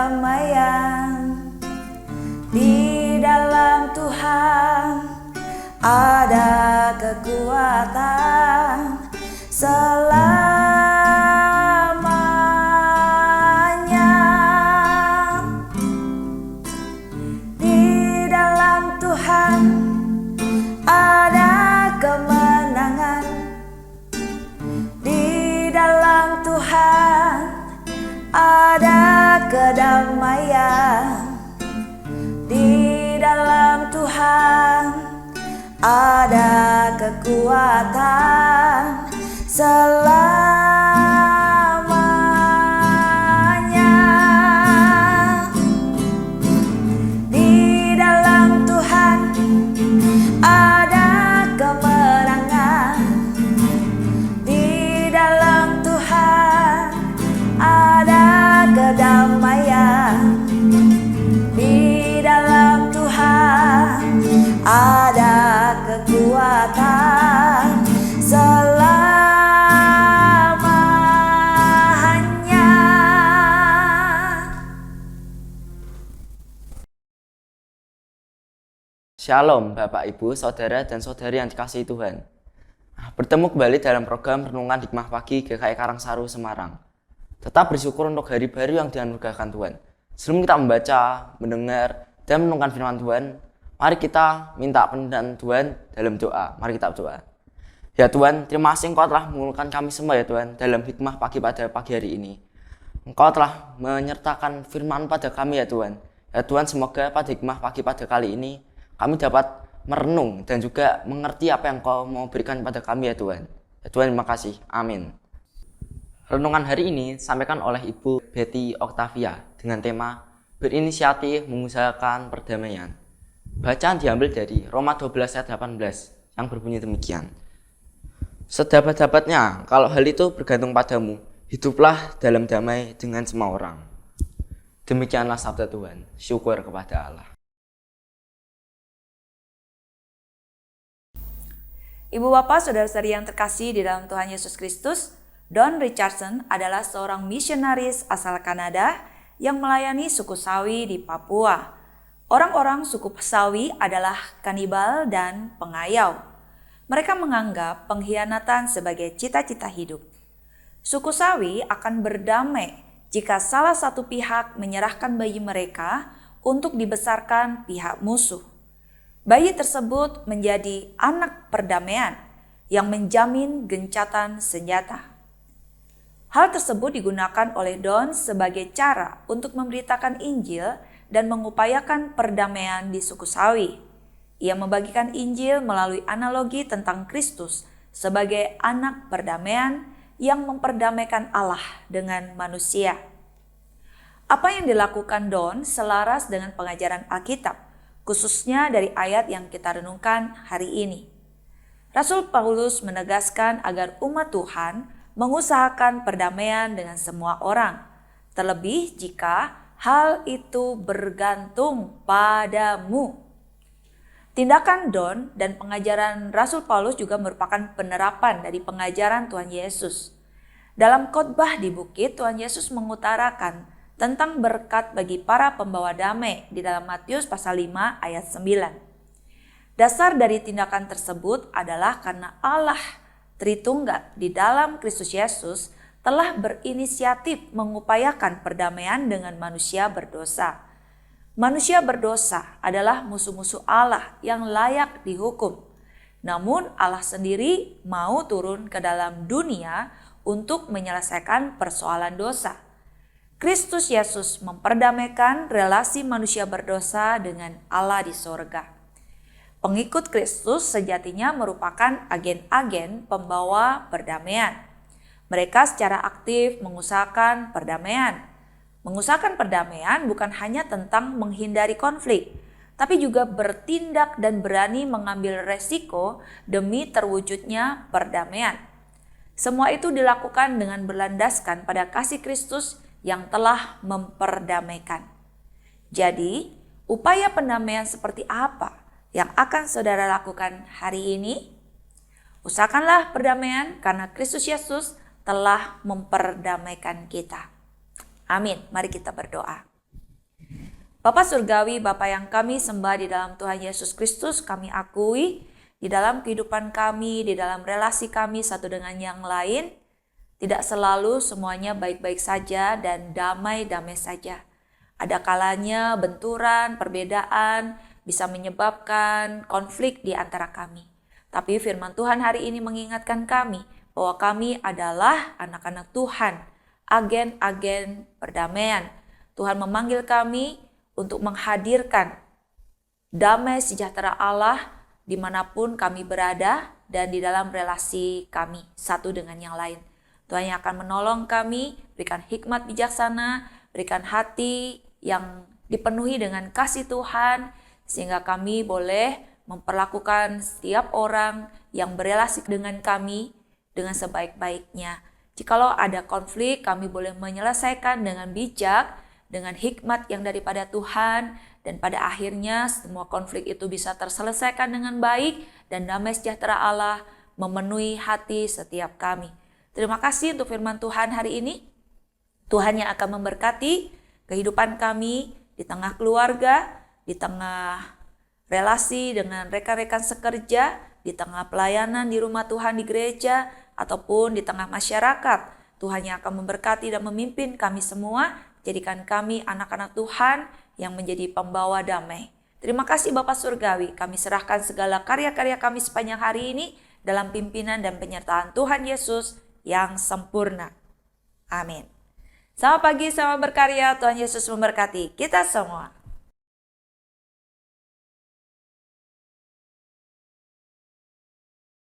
kedamaian. Di dalam Tuhan ada kekuatan selamanya. Di dalam Tuhan ada kemenangan. Di dalam Tuhan ada kedamaian. Di dalam Tuhan ada kekuatan selamanya. Di dalam Tuhan ada kemenangan. Di dalam Tuhan ada kedamaian. Di dalam Tuhan ada kekuatan selamanya. Shalom Bapak Ibu, Saudara dan Saudari yang dikasihi Tuhan. Bertemu kembali dalam program Renungan Hikmah Pagi GKI Karangsaru Semarang. Tetap bersyukur untuk hari baru yang dianugerahkan Tuhan. Sebelum kita membaca, mendengar, dan merenungkan firman Tuhan, mari kita minta penuntun Tuhan dalam doa. Mari kita berdoa. Ya Tuhan, terima kasih Engkau telah mengumpulkan kami semua ya Tuhan dalam hikmah pagi pada pagi hari ini. Engkau telah menyertakan firman pada kami ya Tuhan. Ya Tuhan, semoga pada hikmah pagi pada kali ini kami dapat merenung dan juga mengerti apa yang Engkau mau berikan pada kami ya Tuhan. Ya Tuhan, terima kasih. Amin. Renungan hari ini disampaikan oleh Ibu Betty Octavia dengan tema berinisiatif mengusahakan perdamaian. Bacaan diambil dari Roma 12 ayat 18 yang berbunyi demikian. Sedapat-dapatnya, kalau hal itu bergantung padamu, hiduplah dalam damai dengan semua orang. Demikianlah sabda Tuhan. Syukur kepada Allah. Ibu bapak saudara-saudari yang terkasih di dalam Tuhan Yesus Kristus, Don Richardson adalah seorang misionaris asal Kanada yang melayani suku Sawi di Papua. Orang-orang suku Sawi adalah kanibal dan pengayau. Mereka menganggap pengkhianatan sebagai cita-cita hidup. Suku Sawi akan berdamai jika salah satu pihak menyerahkan bayi mereka untuk dibesarkan pihak musuh. Bayi tersebut menjadi anak perdamaian yang menjamin gencatan senjata. Hal tersebut digunakan oleh Don sebagai cara untuk memberitakan Injil dan mengupayakan perdamaian di suku Sawi. Ia membagikan Injil melalui analogi tentang Kristus sebagai anak perdamaian yang memperdamaikan Allah dengan manusia. Apa yang dilakukan Don selaras dengan pengajaran Alkitab, khususnya dari ayat yang kita renungkan hari ini. Rasul Paulus menegaskan agar umat Tuhan mengusahakan perdamaian dengan semua orang, terlebih jika hal itu bergantung padamu. Tindakan Don dan pengajaran Rasul Paulus juga merupakan penerapan dari pengajaran Tuhan Yesus. Dalam khotbah di bukit, Tuhan Yesus mengutarakan tentang berkat bagi para pembawa damai di dalam Matius pasal 5 ayat 9. Dasar dari tindakan tersebut adalah karena Allah Tritunggal di dalam Kristus Yesus telah berinisiatif mengupayakan perdamaian dengan manusia berdosa. Manusia berdosa adalah musuh-musuh Allah yang layak dihukum. Namun Allah sendiri mau turun ke dalam dunia untuk menyelesaikan persoalan dosa. Kristus Yesus memperdamaikan relasi manusia berdosa dengan Allah di sorga. Pengikut Kristus sejatinya merupakan agen-agen pembawa perdamaian. Mereka secara aktif mengusahakan perdamaian. Mengusahakan perdamaian bukan hanya tentang menghindari konflik, tapi juga bertindak dan berani mengambil resiko demi terwujudnya perdamaian. Semua itu dilakukan dengan berlandaskan pada kasih Kristus yang telah memperdamaikan. Jadi, upaya pendamaian seperti apa yang akan saudara lakukan hari ini? Usahakanlah perdamaian karena Kristus Yesus telah memperdamaikan kita. Amin. Mari kita berdoa. Bapa Surgawi, Bapa yang kami sembah di dalam Tuhan Yesus Kristus, kami akui di dalam kehidupan kami, di dalam relasi kami satu dengan yang lain, tidak selalu semuanya baik-baik saja dan damai-damai saja. Ada kalanya benturan, perbedaan bisa menyebabkan konflik di antara kami. Tapi firman Tuhan hari ini mengingatkan kami bahwa kami adalah anak-anak Tuhan, agen-agen perdamaian. Tuhan memanggil kami untuk menghadirkan damai sejahtera Allah dimanapun kami berada dan di dalam relasi kami satu dengan yang lain. Tuhan yang akan menolong kami, berikan hikmat bijaksana, berikan hati yang dipenuhi dengan kasih Tuhan, sehingga kami boleh memperlakukan setiap orang yang berelasi dengan kami dengan sebaik-baiknya. Jikalau ada konflik, kami boleh menyelesaikan dengan bijak, dengan hikmat yang daripada Tuhan, dan pada akhirnya semua konflik itu bisa terselesaikan dengan baik dan damai sejahtera Allah memenuhi hati setiap kami. Terima kasih untuk firman Tuhan hari ini. Tuhan yang akan memberkati kehidupan kami di tengah keluarga, di tengah relasi dengan rekan-rekan sekerja, di tengah pelayanan di rumah Tuhan di gereja, ataupun di tengah masyarakat. Tuhan yang akan memberkati dan memimpin kami semua. Jadikan kami anak-anak Tuhan yang menjadi pembawa damai. Terima kasih Bapa Surgawi, kami serahkan segala karya-karya kami sepanjang hari ini dalam pimpinan dan penyertaan Tuhan Yesus yang sempurna. Amin. Selamat pagi, selamat berkarya, Tuhan Yesus memberkati kita semua.